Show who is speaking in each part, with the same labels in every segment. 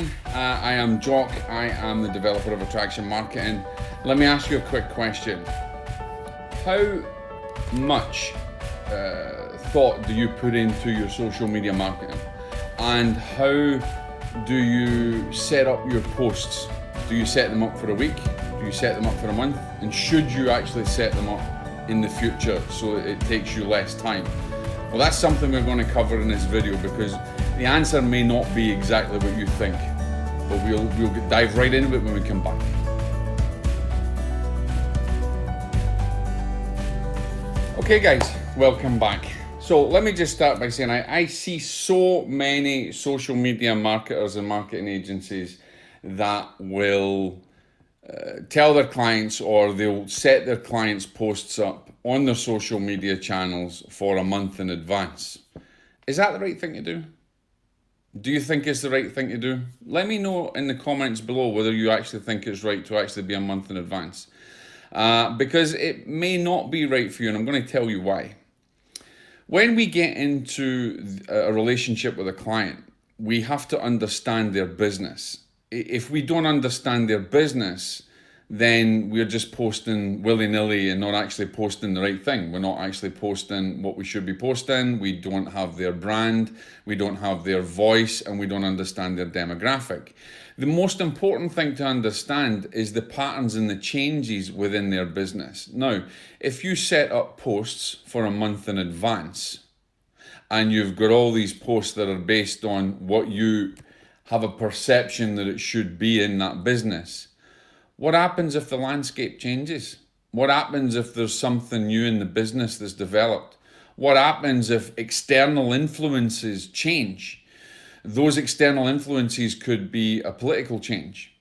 Speaker 1: again. I am Jock. I am the developer of Attraction Marketing. Let me ask you a quick question. How much thought do you put into your social media marketing? And how do you set up your posts? Do you set them up for a week? Do you set them up for a month? And should you actually set them up in the future so it takes you less time? Well, that's something we're going to cover in this video, because the answer may not be exactly what you think, but we'll dive right into it when we come back. Okay guys, welcome back. So let me just start by saying I see so many social media marketers and marketing agencies that will tell their clients, or they'll set their clients' posts up on their social media channels for a month in advance. Is that the right thing to do? Do you think it's the right thing to do? Let me know in the comments below whether you actually think it's right to actually be a month in advance. Because it may not be right for you, and I'm going to tell you why. When we get into a relationship with a client, we have to understand their business. If we don't understand their business, then we're just posting willy-nilly and not actually posting the right thing. We're not actually posting what we should be posting. We don't have their brand, we don't have their voice, and we don't understand their demographic. The most important thing to understand is the patterns and the changes within their business. Now, if you set up posts for a month in advance, and you've got all these posts that are based on what you have a perception that it should be in that business, what happens if the landscape changes? What happens if there's something new in the business that's developed? What happens if external influences change? Those external influences could be a political change.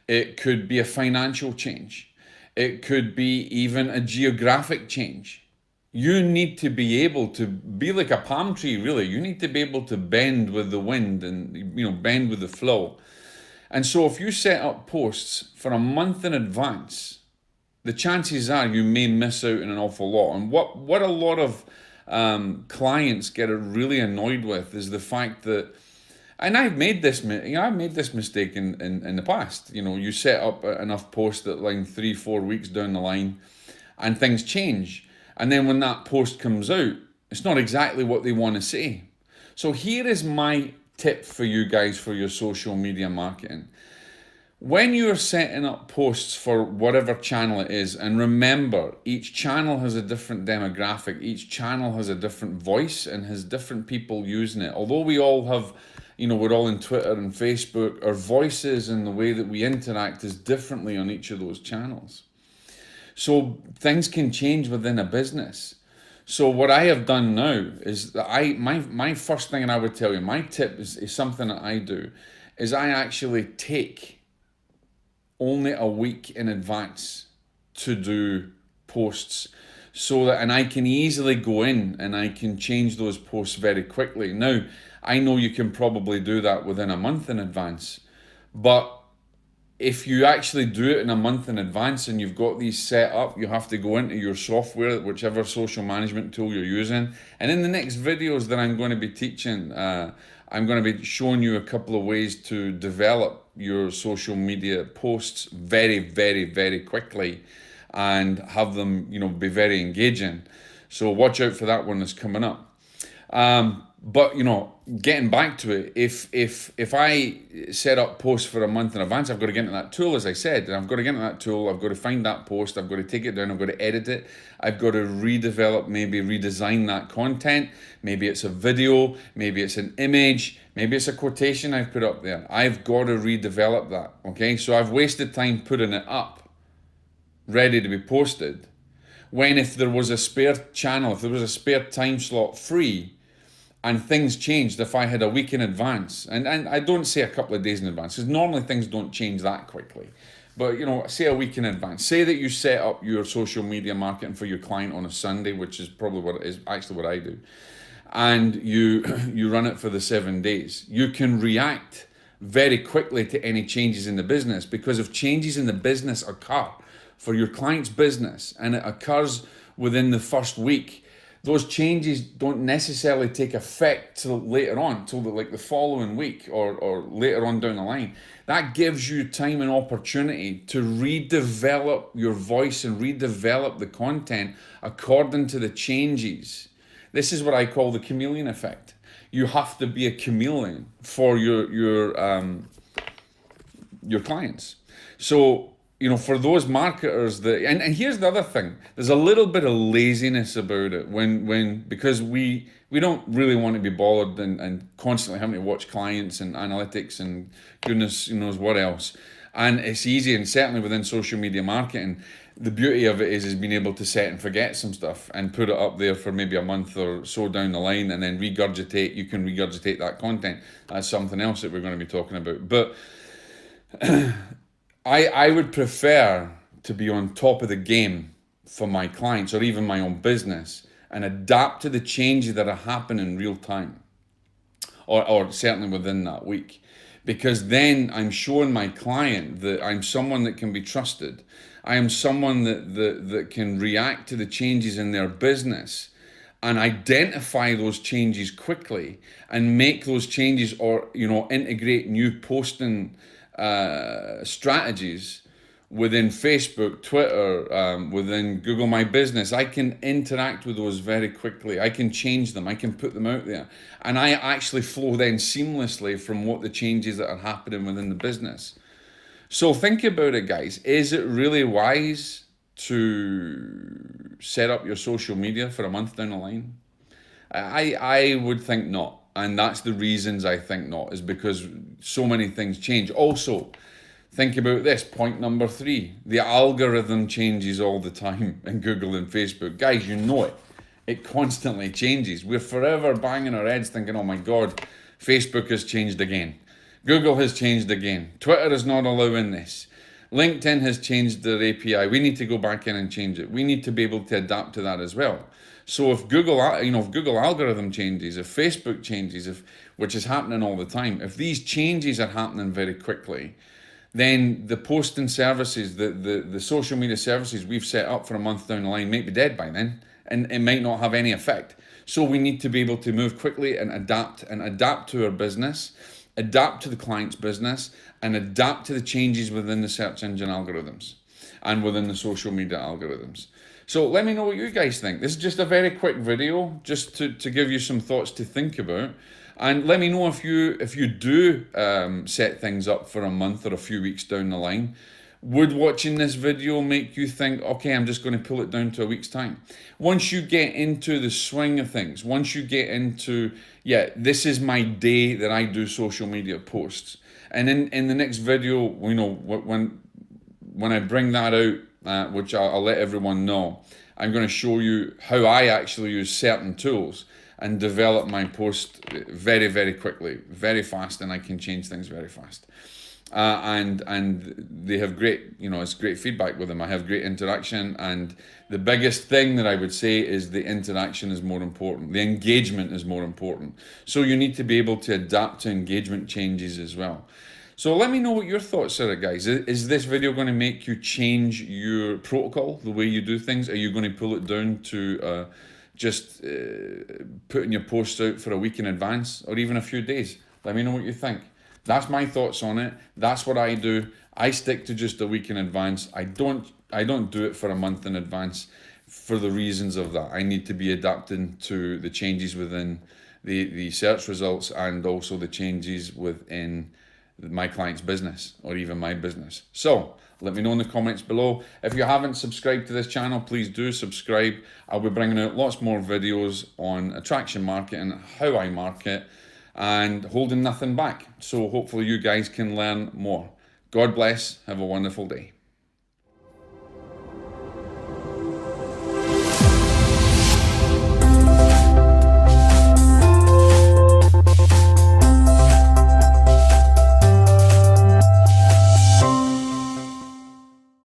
Speaker 1: It could be a financial change. It could be even a geographic change. You need to be able to be like a palm tree, really. You need to be able to bend with the wind and, bend with the flow. And so if you set up posts for a month in advance, the chances are you may miss out on an awful lot. And what a lot of clients get really annoyed with is the fact that, and I've made this mistake in the past. You set up enough posts that line 3-4 weeks down the line, and things change. And then when that post comes out, it's not exactly what they want to say. So here is my tip for you guys for your social media marketing. When you're setting up posts for whatever channel it is, and remember, each channel has a different demographic, each channel has a different voice and has different people using it. Although we all have, we're all in Twitter and Facebook, our voices and the way that we interact is differently on each of those channels. So things can change within a business. So what I have done now is that my first thing, and I would tell you, my tip is something that I do, is I actually take only a week in advance to do posts, so that, and I can easily go in and I can change those posts very quickly. Now, I know you can probably do that within a month in advance, but if you actually do it in a month in advance and you've got these set up, you have to go into your software, whichever social management tool you're using. And in the next videos that I'm going to be teaching, I'm going to be showing you a couple of ways to develop your social media posts very, very, very quickly and have them, be very engaging. So watch out for that one that's coming up. But getting back to it, if I set up posts for a month in advance, I've got to get into that tool, as I said, and I've got to get into that tool, I've got to find that post, I've got to take it down, I've got to edit it, I've got to redevelop, maybe redesign that content, maybe it's a video, maybe it's an image, maybe it's a quotation I've put up there. I've got to redevelop that, okay? So I've wasted time putting it up, ready to be posted, when if there was a spare channel, if there was a spare time slot free, and things changed, if I had a week in advance, and I don't say a couple of days in advance, because normally things don't change that quickly, but say a week in advance. Say that you set up your social media marketing for your client on a Sunday, which is probably what I do, and you run it for the 7 days. You can react very quickly to any changes in the business, because if changes in the business occur for your client's business and it occurs within the first week, those changes don't necessarily take effect till later on, till like the following week or later on down the line. That gives you time and opportunity to redevelop your voice and redevelop the content according to the changes. This is what I call the chameleon effect. You have to be a chameleon for your clients. So, you know, for those marketers that, and here's the other thing, there's a little bit of laziness about it because we don't really want to be bothered and constantly having to watch clients and analytics and goodness knows what else. And it's easy, and certainly within social media marketing, the beauty of it is being able to set and forget some stuff and put it up there for maybe a month or so down the line, and then regurgitate. You can regurgitate that content. That's something else that we're going to be talking about. But I would prefer to be on top of the game for my clients or even my own business and adapt to the changes that are happening in real time, or certainly within that week. Because then I'm showing my client that I'm someone that can be trusted. I am someone that can react to the changes in their business and identify those changes quickly and make those changes, or, you know, integrate new posting strategies within Facebook, Twitter, within Google My Business. I can interact with those very quickly. I can change them. I can put them out there. And I actually flow then seamlessly from what the changes that are happening within the business. So think about it, guys. Is it really wise to set up your social media for a month down the line? I would think not. And that's the reasons I think not, is because so many things change. Also, think about this, point number 3. The algorithm changes all the time in Google and Facebook. Guys, you know it. It constantly changes. We're forever banging our heads thinking, oh my God, Facebook has changed again. Google has changed again. Twitter is not allowing this. LinkedIn has changed their API. We need to go back in and change it. We need to be able to adapt to that as well. So if Google algorithm changes, if Facebook changes, which is happening all the time, if these changes are happening very quickly, then the posting services, the social media services we've set up for a month down the line might be dead by then, and it might not have any effect. So we need to be able to move quickly and adapt to our business, adapt to the client's business, and adapt to the changes within the search engine algorithms and within the social media algorithms. So let me know what you guys think. This is just a very quick video, just to give you some thoughts to think about. And let me know if you do set things up for a month or a few weeks down the line. Would watching this video make you think, okay, I'm just going to pull it down to a week's time? Once you get into the swing of things, once you get into, yeah, this is my day that I do social media posts. And in the next video, you know, when I bring that out, which I'll let everyone know, I'm going to show you how I actually use certain tools and develop my post very, very quickly, very fast, and I can change things very fast. And they have great, you know, it's great feedback with them. I have great interaction, and the biggest thing that I would say is the interaction is more important. The engagement is more important. So you need to be able to adapt to engagement changes as well. So let me know what your thoughts are, guys. Is this video going to make you change your protocol, the way you do things? Are you going to pull it down to just putting your posts out for a week in advance or even a few days? Let me know what you think. That's my thoughts on it. That's what I do. I stick to just a week in advance. I don't do it for a month in advance for the reasons of that. I need to be adapting to the changes within the search results and also the changes within my client's business or even my business. So let me know in the comments below. If you haven't subscribed to this channel, please do subscribe. I'll be bringing out lots more videos on attraction marketing, how I market, and holding nothing back. So hopefully you guys can learn more. God bless. Have a wonderful day.